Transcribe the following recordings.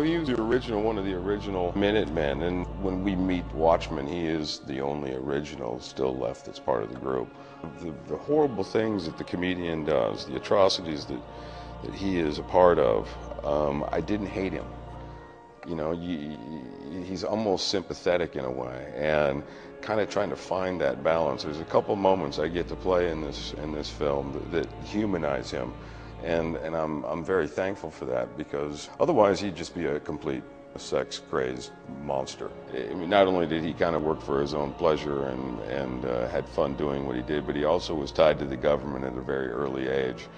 he was the original, one of the original Minutemen, and when we meet Watchmen, he is the only original still left that's part of the group. The horrible things that the comedian does, the atrocities that he is a part of, I didn't hate him. You know, he's almost sympathetic in a way, and kind of trying to find that balance. There's a couple moments I get to play in this film that humanize him, and I'm very thankful for that, because otherwise he'd just be a complete sex-crazed monster. I mean, not only did he kind of work for his own pleasure and had fun doing what he did, but he also was tied to the government at a very early age.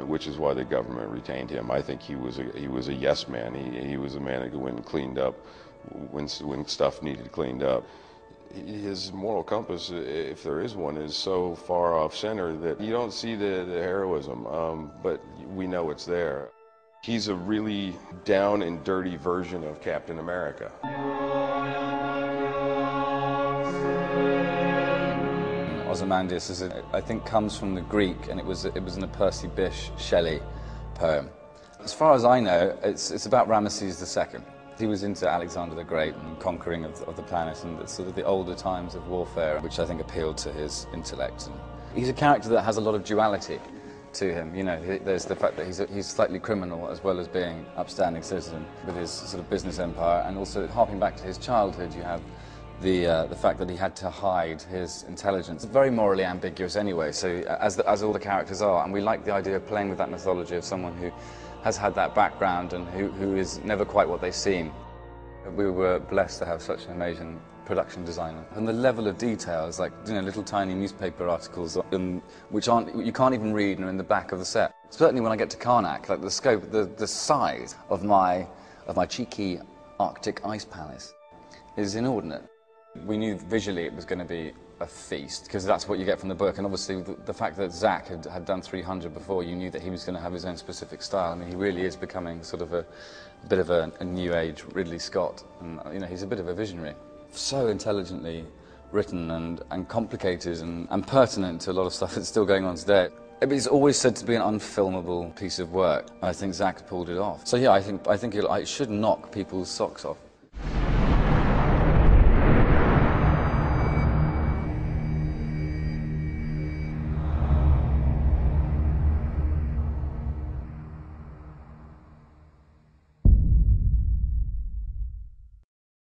Which is why the government retained him. I think he was a yes man. He was a man who went and cleaned up when stuff needed cleaned up. His moral compass, if there is one, is so far off center that you don't see the heroism, but we know it's there. He's a really down and dirty version of Captain America. Ozymandias I think comes from the Greek, and it was in a Percy Bysshe Shelley poem. As far as I know, it's about Ramesses II. He was into Alexander the Great and conquering of the planet, and sort of the older times of warfare, which I think appealed to his intellect. And he's a character that has a lot of duality to him. You know, there's the fact that he's slightly criminal as well as being upstanding citizen with his sort of business empire, and also harping back to his childhood, you have the fact that he had to hide his intelligence. It's very morally ambiguous anyway, so as all the characters are, and we like the idea of playing with that mythology of someone who has had that background and who is never quite what they seem. We were blessed to have such an amazing production designer, and the level of detail is like, you know, little tiny newspaper articles which you can't even read, and are in the back of the set. Certainly when I get to Karnak, like the scope, the size of my cheeky Arctic ice palace is inordinate. We knew visually it was going to be a feast, because that's what you get from the book, and obviously the fact that Zach had done 300 before, you knew that he was going to have his own specific style. I mean, he really is becoming sort of a bit of a new age Ridley Scott, and you know, he's a bit of a visionary. So intelligently written and complicated and pertinent to a lot of stuff that's still going on today. It's always said to be an unfilmable piece of work. I think Zach pulled it off. So yeah, I think it should knock people's socks off.